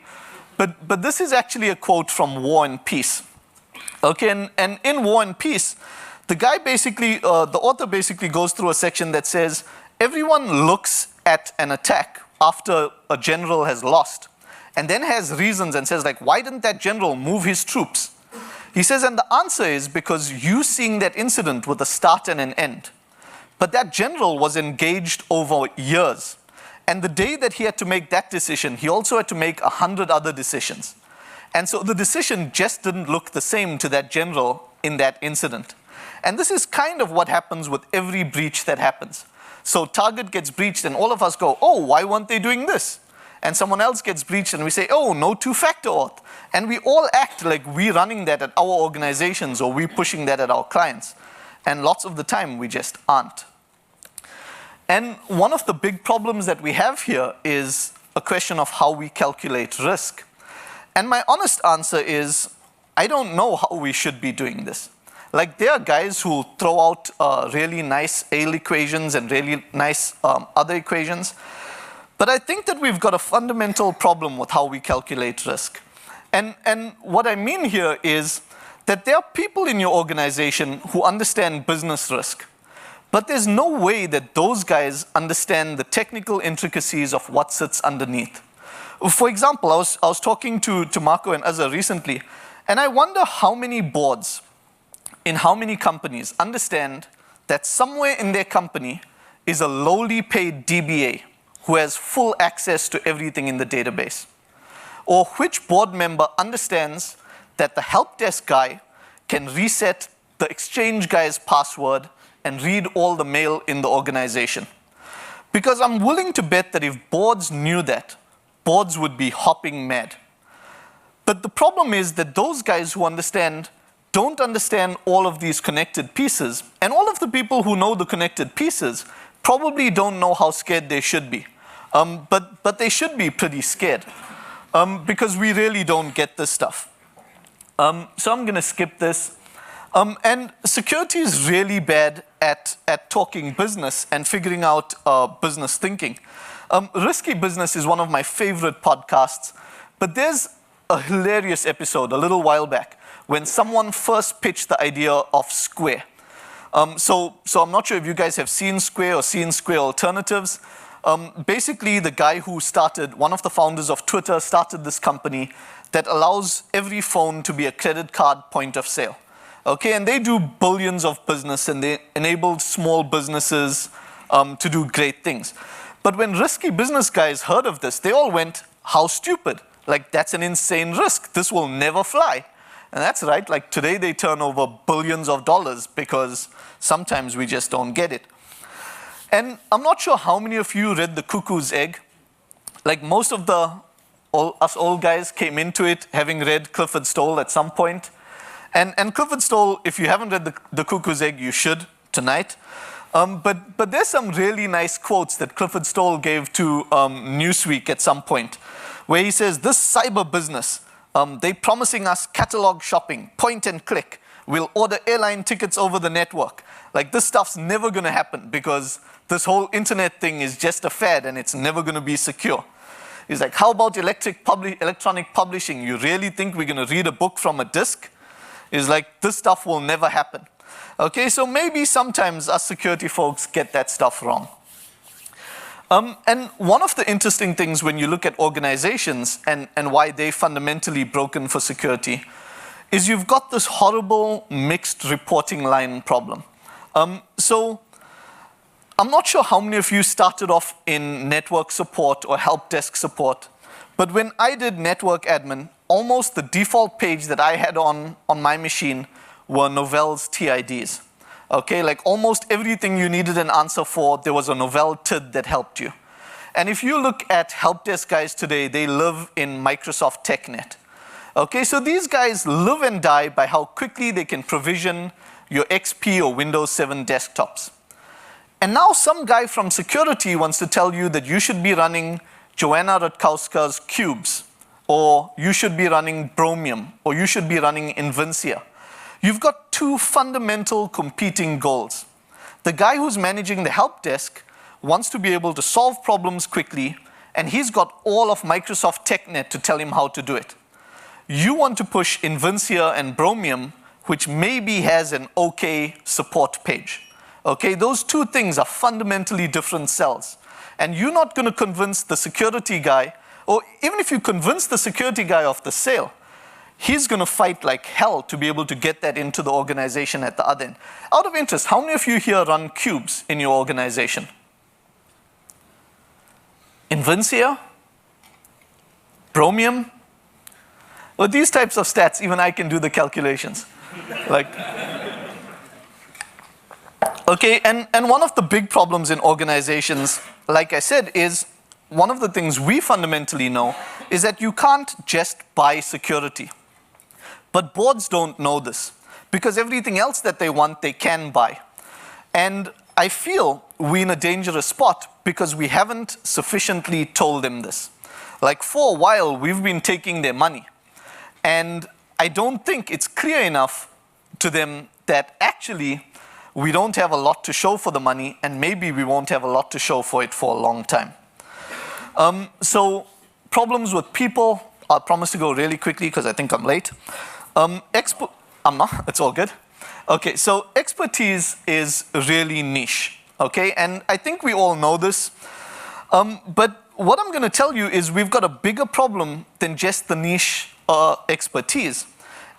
But this is actually a quote from War and Peace. Okay, and in War and Peace, the guy basically, the author basically goes through a section that says, everyone looks at an attack after a general has lost, and then has reasons and says, like, why didn't that general move his troops? He says, and the answer is because you seeing that incident with a start and an end. But that general was engaged over years. And the day that he had to make that decision, he also had to make 100 other decisions. And so the decision just didn't look the same to that general in that incident. And this is kind of what happens with every breach that happens. So Target gets breached and all of us go, oh, why weren't they doing this? And someone else gets breached and we say, oh, no two-factor auth. And we all act like we're running that at our organizations or we're pushing that at our clients. And lots of the time, we just aren't. And one of the big problems that we have here is a question of how we calculate risk. And my honest answer is, I don't know how we should be doing this. Like, there are guys who throw out really nice Ale equations and really nice other equations. But I think that we've got a fundamental problem with how we calculate risk. And what I mean here is that there are people in your organization who understand business risk. But there's no way that those guys understand the technical intricacies of what sits underneath. For example, I was talking to Marco and Azza recently, and I wonder how many boards in how many companies understand that somewhere in their company is a lowly paid DBA who has full access to everything in the database. Or which board member understands that the help desk guy can reset the exchange guy's password and read all the mail in the organization. Because I'm willing to bet that if boards knew that, boards would be hopping mad. But the problem is that those guys who understand don't understand all of these connected pieces, and all of the people who know the connected pieces probably don't know how scared they should be. But they should be pretty scared, because we really don't get this stuff. So I'm going to skip this. And security is really bad at talking business and figuring out business thinking. Risky Business is one of my favorite podcasts, but there's a hilarious episode a little while back when someone first pitched the idea of Square. So I'm not sure if you guys have seen Square or seen Square Alternatives. Basically, the guy who started, one of the founders of Twitter, started this company that allows every phone to be a credit card point of sale. Okay, and they do billions of business, and they enabled small businesses to do great things. But when Risky Business guys heard of this, they all went, how stupid. Like, that's an insane risk. This will never fly. And that's right. Like, today they turn over billions of dollars because sometimes we just don't get it. And I'm not sure how many of you read The Cuckoo's Egg. Like, most of us old guys came into it having read Clifford Stoll at some point. And Clifford Stoll, if you haven't read The Cuckoo's Egg, you should tonight. But there's some really nice quotes that Clifford Stoll gave to Newsweek at some point, where he says, this cyber business, they promising us catalog shopping, point and click. We'll order airline tickets over the network. Like, this stuff's never going to happen because this whole internet thing is just a fad and it's never going to be secure. He's like, how about electronic publishing? You really think we're going to read a book from a disk? He's like, this stuff will never happen. Okay, so maybe sometimes us security folks get that stuff wrong. And one of the interesting things when you look at organizations and why they're fundamentally broken for security is you've got this horrible mixed reporting line problem. So I'm not sure how many of you started off in network support or help desk support, but when I did network admin, almost the default page that I had on my machine were Novell's TIDs. Okay, like almost everything you needed an answer for, there was a Novell TID that helped you. And if you look at help desk guys today, they live in Microsoft TechNet. Okay, so these guys live and die by how quickly they can provision your XP or Windows 7 desktops. And now some guy from security wants to tell you that you should be running Joanna Rutkowska's cubes, or you should be running Bromium, or you should be running Invincia. You've got two fundamental competing goals. The guy who's managing the help desk wants to be able to solve problems quickly, and he's got all of Microsoft TechNet to tell him how to do it. You want to push Invincia and Bromium, which maybe has an okay support page. Okay, those two things are fundamentally different cells. And you're not going to convince the security guy, or even if you convince the security guy of the sale, he's going to fight like hell to be able to get that into the organization at the other end. Out of interest, how many of you here run cubes in your organization? Invincia? Bromium? Well, these types of stats, even I can do the calculations. Like, okay, and one of the big problems in organizations, like I said, is one of the things we fundamentally know is that you can't just buy security. But boards don't know this, because everything else that they want, they can buy. And I feel we're in a dangerous spot because we haven't sufficiently told them this. Like, for a while, we've been taking their money. And I don't think it's clear enough to them that actually we don't have a lot to show for the money, and maybe we won't have a lot to show for it for a long time. So problems with people, I'll promise to go really quickly because I think I'm late. I'm not, it's all good. Okay, so expertise is really niche, okay? And I think we all know this. But what I'm going to tell you is we've got a bigger problem than just the niche expertise.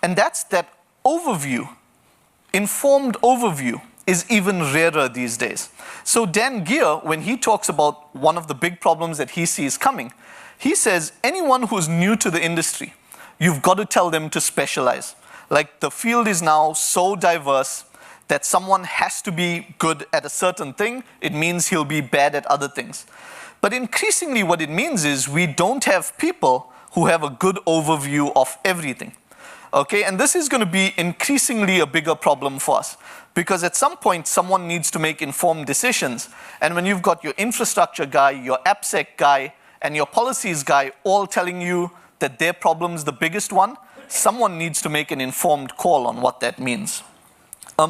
And that's that overview, informed overview, is even rarer these days. So Dan Geer, when he talks about one of the big problems that he sees coming, he says anyone who's new to the industry, you've got to tell them to specialize. Like the field is now so diverse that someone has to be good at a certain thing. It means he'll be bad at other things. But increasingly what it means is we don't have people who have a good overview of everything. Okay, and this is going to be increasingly a bigger problem for us because at some point someone needs to make informed decisions. And when you've got your infrastructure guy, your AppSec guy, and your policies guy all telling you that their problem's the biggest one, someone needs to make an informed call on what that means.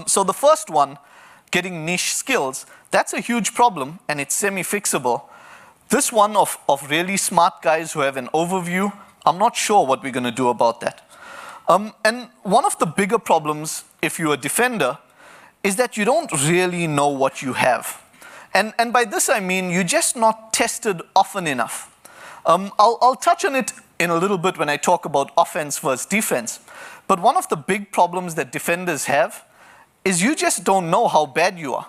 So the first one, getting niche skills, that's a huge problem and it's semi-fixable. This one of really smart guys who have an overview, I'm not sure what we're going to do about that. And one of the bigger problems, if you're a defender, is that you don't really know what you have. And by this I mean you're just not tested often enough. I'll touch on it in a little bit when I talk about offense versus defense. But one of the big problems that defenders have is you just don't know how bad you are.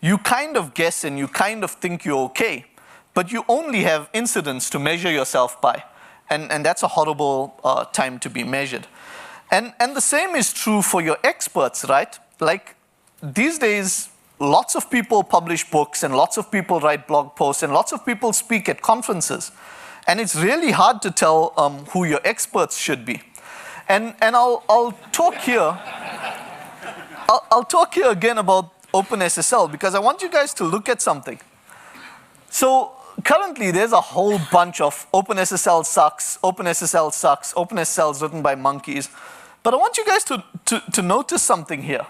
You kind of guess and you kind of think you're okay, but you only have incidents to measure yourself by. And that's a horrible time to be measured. And the same is true for your experts, right? Like these days, lots of people publish books and lots of people write blog posts and lots of people speak at conferences. And it's really hard to tell who your experts should be. And I'll talk here. I'll talk here again about OpenSSL because I want you guys to look at something. So currently there's a whole bunch of OpenSSL sucks, OpenSSL sucks, OpenSSL is written by monkeys. But I want you guys to notice something here.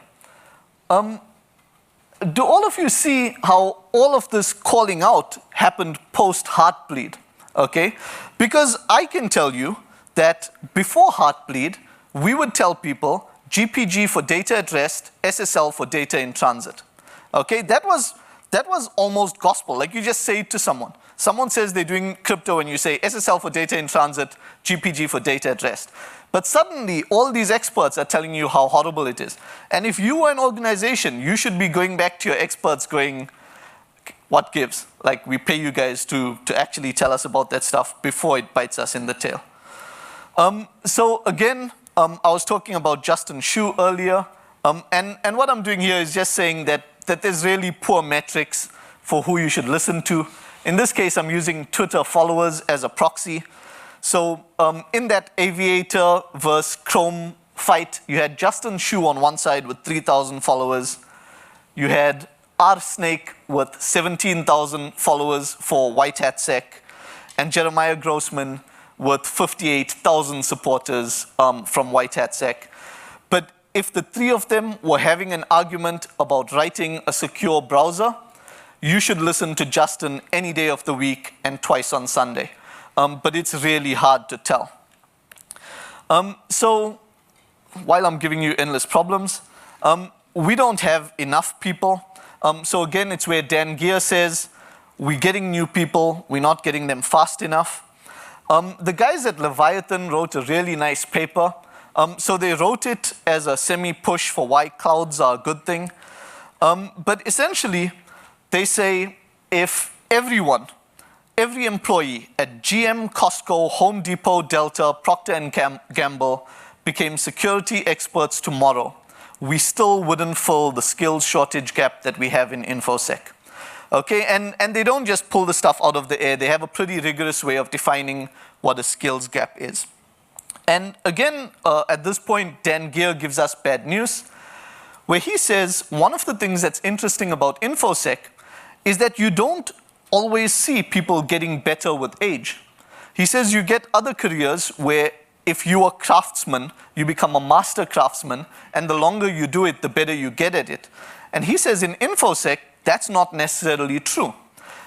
Do all of you see how all of this calling out happened post-Heartbleed? Okay? Because I can tell you that before Heartbleed, we would tell people GPG for data at rest, SSL for data in transit. Okay? That was almost gospel. Like you just say it to someone. Someone says they're doing crypto and you say SSL for data in transit, GPG for data at rest. But suddenly, all these experts are telling you how horrible it is. And if you were an organization, you should be going back to your experts going, what gives? Like, we pay you guys to actually tell us about that stuff before it bites us in the tail. So again, I was talking about Justin Shu earlier. And what I'm doing here is just saying that there's really poor metrics for who you should listen to. In this case, I'm using Twitter followers as a proxy. So in that Aviator versus Chrome fight, you had Justin Shu on one side with 3,000 followers. You had RSnake with 17,000 followers for White Hat Sec, and Jeremiah Grossman with 58,000 supporters from White Hat Sec. But if the three of them were having an argument about writing a secure browser, you should listen to Justin any day of the week and twice on Sunday. But it's really hard to tell. So while I'm giving you endless problems, we don't have enough people. So again, it's where Dan Geer says, we're getting new people, we're not getting them fast enough. The guys at Leviathan wrote a really nice paper. So they wrote it as a semi-push for why clouds are a good thing. But essentially, they say if every employee at GM, Costco, Home Depot, Delta, Procter & Gamble became security experts tomorrow, we still wouldn't fill the skills shortage gap that we have in InfoSec. Okay, and they don't just pull the stuff out of the air. They have a pretty rigorous way of defining what a skills gap is. And again, at this point, Dan Geer gives us bad news, where he says one of the things that's interesting about InfoSec is that you don't always see people getting better with age. He says you get other careers where if you are a craftsman, you become a master craftsman, and the longer you do it, the better you get at it. And he says in InfoSec, that's not necessarily true.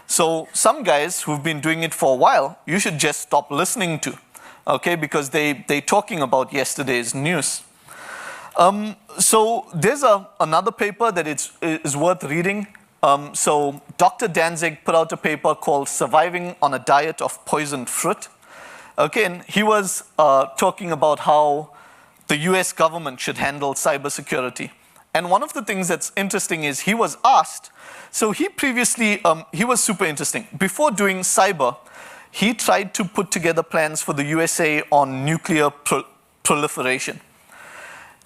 So some guys who've been doing it for a while, you should just stop listening to. okay, because they're talking about yesterday's news. So there's another paper that is worth reading. So Dr. Danzig put out a paper called Surviving on a Diet of Poisoned Fruit. Okay, and he was talking about how the US government should handle cybersecurity. And one of the things that's interesting is he was asked, so he previously, he was super interesting. Before doing cyber, he tried to put together plans for the USA on nuclear proliferation.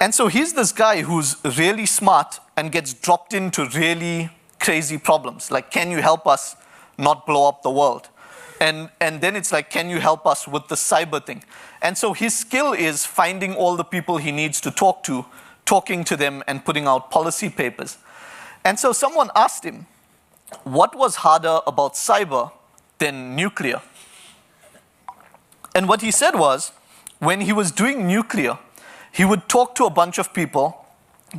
And so he's this guy who's really smart and gets dropped into really crazy problems. Like, can you help us not blow up the world? And then it's like, can you help us with the cyber thing? And so his skill is finding all the people he needs to talk to, talking to them and putting out policy papers. And so someone asked him, what was harder about cyber than nuclear? And what he said was, when he was doing nuclear, he would talk to a bunch of people,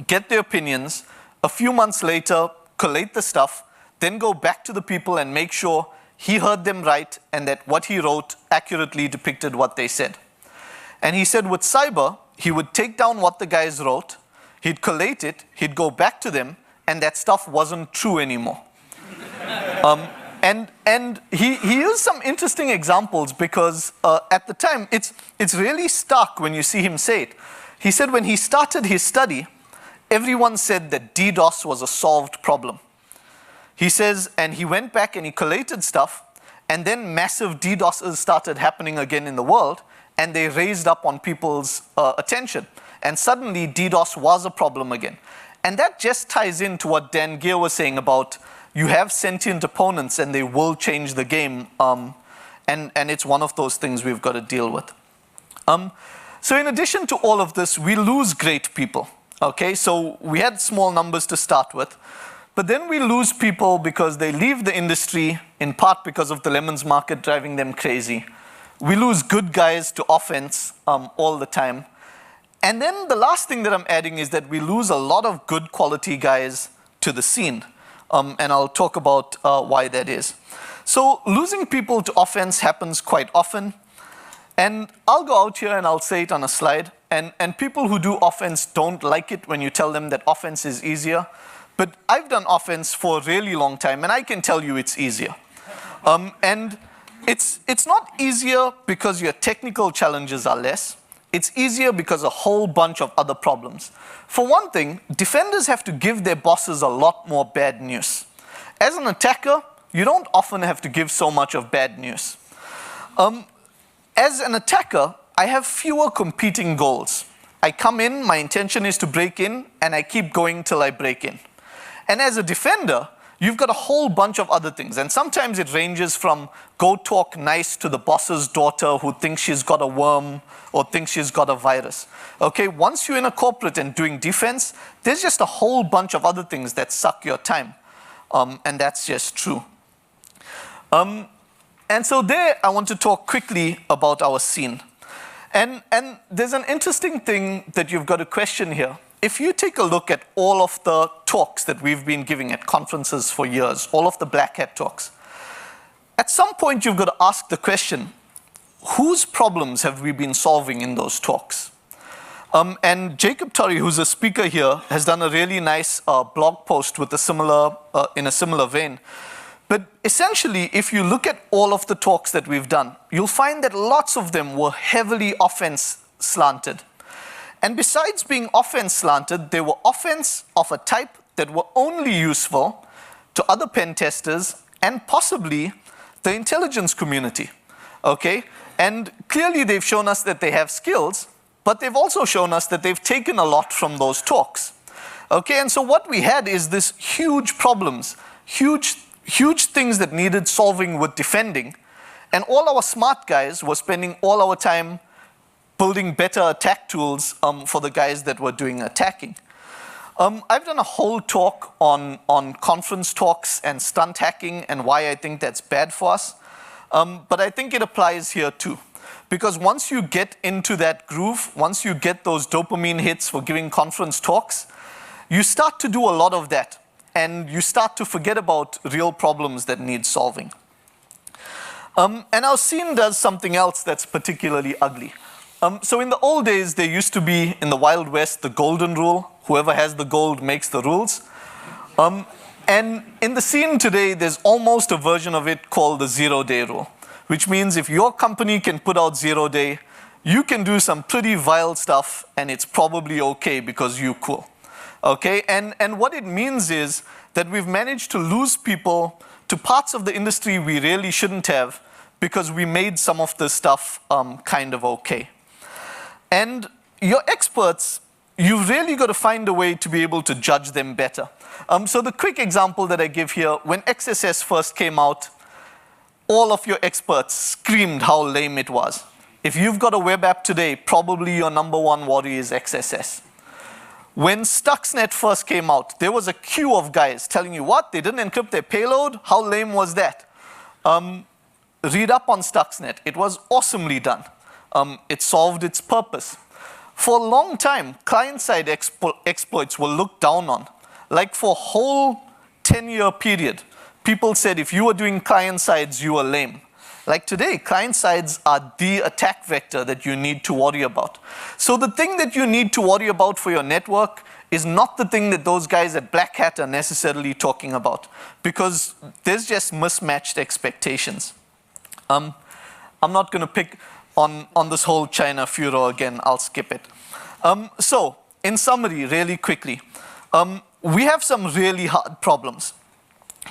get their opinions, a few months later, collate the stuff, then go back to the people and make sure he heard them right and that what he wrote accurately depicted what they said. And he said with cyber, he would take down what the guys wrote, he'd collate it, he'd go back to them, and that stuff wasn't true anymore. And he used some interesting examples because at the time, it's really stark when you see him say it. He said when he started his study, everyone said that DDoS was a solved problem. He says, and he went back and he collated stuff, and then massive DDoSes started happening again in the world, and they raised up on people's attention. And suddenly, DDoS was a problem again. And that just ties into what Dan Geer was saying about you have sentient opponents and they will change the game. And it's one of those things we've got to deal with. So in addition to all of this, we lose great people. Okay, so we had small numbers to start with. But then we lose people because they leave the industry, in part because of the lemons market driving them crazy. We lose good guys to offense all the time. And then the last thing that I'm adding is that we lose a lot of good quality guys to the scene. And I'll talk about why that is. So losing people to offense happens quite often. And I'll go out here and I'll say it on a slide. And people who do offense don't like it when you tell them that offense is easier. But I've done offense for a really long time, and I can tell you it's easier. And it's not easier because your technical challenges are less. It's easier because a whole bunch of other problems. For one thing, defenders have to give their bosses a lot more bad news. As an attacker, you don't often have to give so much of bad news. As an attacker, I have fewer competing goals. I come in, my intention is to break in, and I keep going till I break in. And as a defender, you've got a whole bunch of other things. And sometimes it ranges from go talk nice to the boss's daughter who thinks she's got a worm or thinks she's got a virus. Okay, once you're in a corporate and doing defense, there's just a whole bunch of other things that suck your time. And that's just true. And so there, I want to talk quickly about our scene. And there's an interesting thing that you've got to question here. If you take a look at all of the talks that we've been giving at conferences for years, all of the Black Hat talks, at some point you've got to ask the question, whose problems have we been solving in those talks? And Jacob Torrey, who's a speaker here, has done a really nice blog post with in a similar vein. But essentially, if you look at all of the talks that we've done, you'll find that lots of them were heavily offense slanted. And besides being offense slanted, they were offense of a type that were only useful to other pen testers and possibly the intelligence community. Okay? And clearly they've shown us that they have skills, but they've also shown us that they've taken a lot from those talks. Okay, and so what we had is this huge problems, huge things that needed solving with defending, and all our smart guys were spending all our time building better attack tools for the guys that were doing attacking. I've done a whole talk on conference talks and stunt hacking and why I think that's bad for us. But I think it applies here too. Because once you get into that groove, once you get those dopamine hits for giving conference talks, you start to do a lot of that. And you start to forget about real problems that need solving. And our scene does something else that's particularly ugly. So in the old days, there used to be, in the Wild West, the golden rule. Whoever has the gold makes the rules. And in the scene today, there's almost a version of it called the zero-day rule, which means if your company can put out zero-day, you can do some pretty vile stuff, and it's probably okay because you're cool. Okay? And what it means is that we've managed to lose people to parts of the industry we really shouldn't have because we made some of this stuff kind of okay. And your experts, you've really got to find a way to be able to judge them better. So the quick example that I give here, when XSS first came out, all of your experts screamed how lame it was. If you've got a web app today, probably your #1 worry is XSS. When Stuxnet first came out, there was a queue of guys telling you, what, they didn't encrypt their payload? How lame was that? Read up on Stuxnet. It was awesomely done. It solved its purpose. For a long time, client-side exploits were looked down on. Like for a whole 10-year period, people said if you were doing client-sides, you were lame. Like today, client-sides are the attack vector that you need to worry about. So the thing that you need to worry about for your network is not the thing that those guys at Black Hat are necessarily talking about, because there's just mismatched expectations. I'm not going to pick on this whole China furor again. I'll skip it. So in summary, really quickly, we have some really hard problems.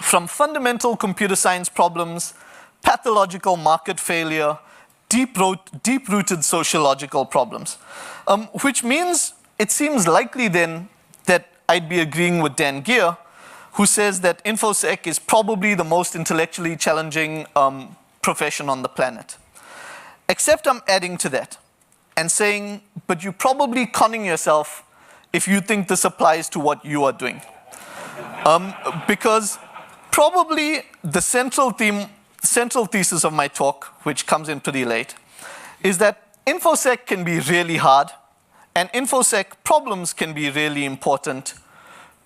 From fundamental computer science problems, pathological market failure, deep-rooted sociological problems. Which means it seems likely then that I'd be agreeing with Dan Geer, who says that InfoSec is probably the most intellectually challenging profession on the planet. Except I'm adding to that and saying, but you're probably conning yourself if you think this applies to what you are doing. Because probably the central thesis of my talk, which comes in pretty late, is that InfoSec can be really hard, and InfoSec problems can be really important,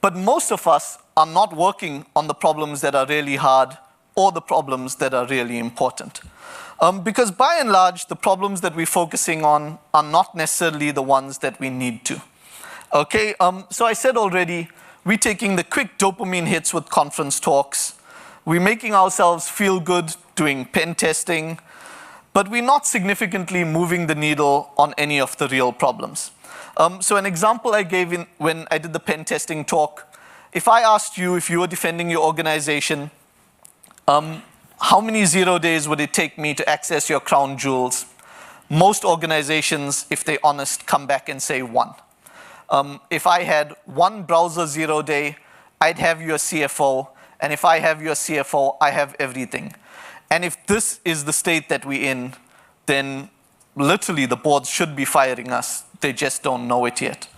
but most of us are not working on the problems that are really hard or the problems that are really important. Because by and large, the problems that we're focusing on are not necessarily the ones that we need to. Okay, so I said already, we're taking the quick dopamine hits with conference talks. We're making ourselves feel good doing pen testing, but we're not significantly moving the needle on any of the real problems. So an example I gave when I did the pen testing talk, if I asked you if you were defending your organization, how many 0 days would it take me to access your crown jewels? Most organizations, if they're honest, come back and say 1. If I had 1 browser 0 day, I'd have your CFO. And if I have your CFO, I have everything. And if this is the state that we're in, then literally the boards should be firing us. They just don't know it yet.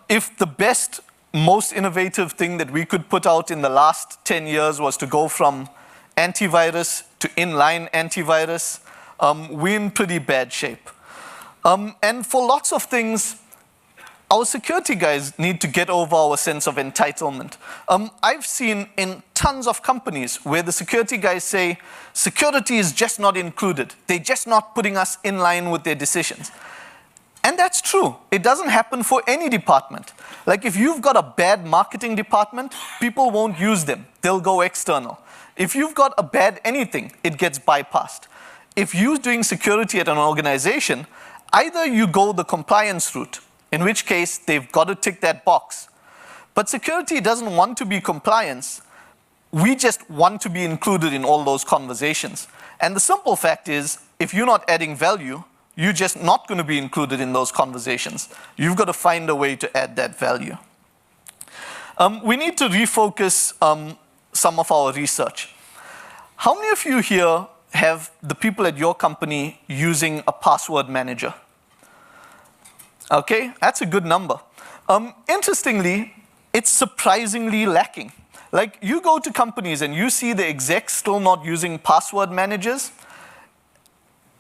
If the best, most innovative thing that we could put out in the last 10 years was to go from antivirus to inline antivirus, we're in pretty bad shape. And for lots of things, our security guys need to get over our sense of entitlement. I've seen in tons of companies where the security guys say, security is just not included. They're just not putting us in line with their decisions. And that's true. It doesn't happen for any department. Like if you've got a bad marketing department, people won't use them. They'll go external. If you've got a bad anything, it gets bypassed. If you're doing security at an organization, either you go the compliance route, in which case they've got to tick that box. But security doesn't want to be compliance. We just want to be included in all those conversations. And the simple fact is, if you're not adding value, you're just not going to be included in those conversations. You've got to find a way to add that value. We need to refocus some of our research. How many of you here have the people at your company using a password manager? Okay, that's a good number. Interestingly, it's surprisingly lacking. Like you go to companies and you see the execs still not using password managers,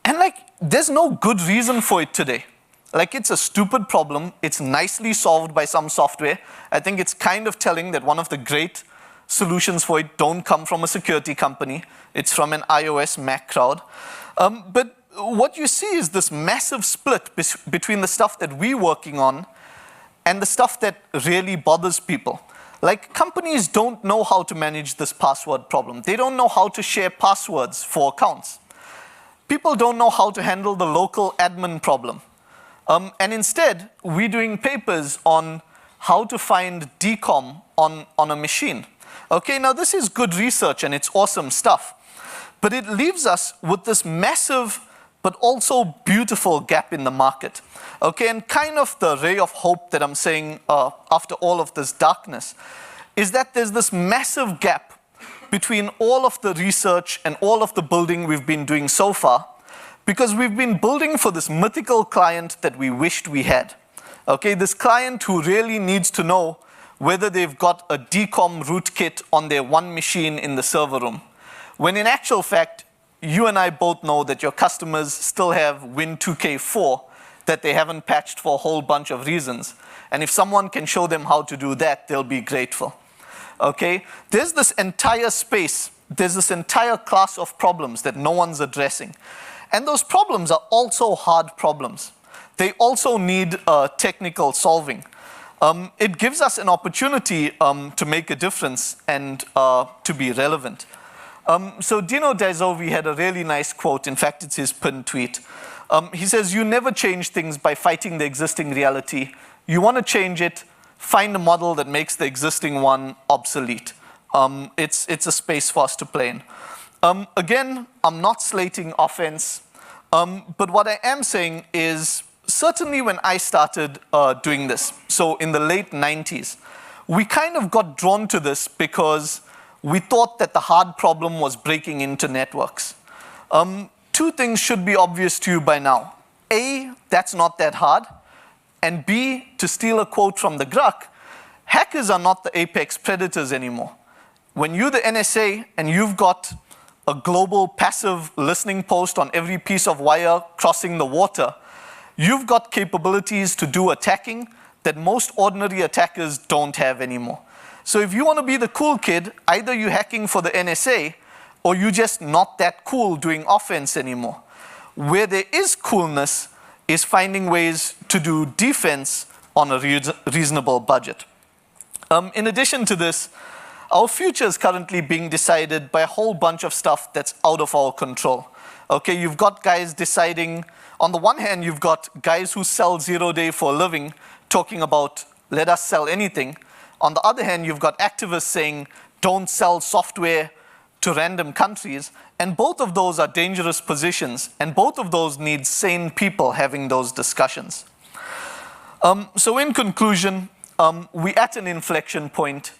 and like there's no good reason for it today. Like it's a stupid problem. It's nicely solved by some software. I think it's kind of telling that one of the great solutions for it don't come from a security company. It's from an iOS Mac crowd. But what you see is this massive split between the stuff that we're working on and the stuff that really bothers people. Like, companies don't know how to manage this password problem. They don't know how to share passwords for accounts. People don't know how to handle the local admin problem. And instead, we're doing papers on how to find DCOM on a machine. Okay, now this is good research and it's awesome stuff. But it leaves us with this massive but also beautiful gap in the market. Okay, and kind of the ray of hope that I'm saying after all of this darkness is that there's this massive gap between all of the research and all of the building we've been doing so far, because we've been building for this mythical client that we wished we had. Okay, this client who really needs to know whether they've got a DCOM rootkit on their one machine in the server room. When in actual fact, you and I both know that your customers still have Win2K4 that they haven't patched for a whole bunch of reasons. And if someone can show them how to do that, they'll be grateful. Okay? There's this entire space, there's this entire class of problems that no one's addressing. And those problems are also hard problems. They also need technical solving. It gives us an opportunity to make a difference and to be relevant. So Dino Daizovi had a really nice quote. In fact, it's his pinned tweet. He says, "You never change things by fighting the existing reality. You want to change it, find a model that makes the existing one obsolete." It's a space for us to play in. Again, I'm not slating offense, but what I am saying is, certainly when I started doing this, so in the late 90s, we kind of got drawn to this because we thought that the hard problem was breaking into networks. Two things should be obvious to you by now. A, that's not that hard. And B, to steal a quote from the Gruck, hackers are not the apex predators anymore. When you're the NSA and you've got a global passive listening post on every piece of wire crossing the water, you've got capabilities to do attacking that most ordinary attackers don't have anymore. So if you want to be the cool kid, either you're hacking for the NSA or you're just not that cool doing offense anymore. Where there is coolness is finding ways to do defense on a reasonable budget. In addition to this, our future is currently being decided by a whole bunch of stuff that's out of our control. Okay, you've got guys deciding, on the one hand, you've got guys who sell 0-day for a living talking about, let us sell anything. On the other hand, you've got activists saying, don't sell software to random countries. And both of those are dangerous positions. And both of those need sane people having those discussions. So in conclusion, we're at an inflection point.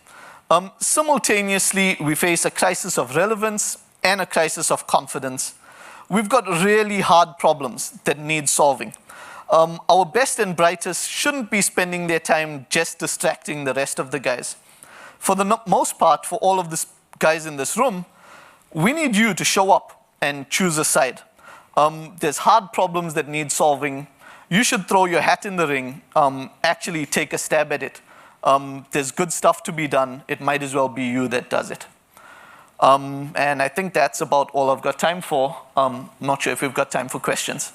Simultaneously, we face a crisis of relevance and a crisis of confidence. We've got really hard problems that need solving. Our best and brightest shouldn't be spending their time just distracting the rest of the guys. For the most part, for all of the guys in this room, we need you to show up and choose a side. There's hard problems that need solving. You should throw your hat in the ring, actually take a stab at it. There's good stuff to be done. It might as well be you that does it. And I think that's about all I've got time for. Not sure if we've got time for questions.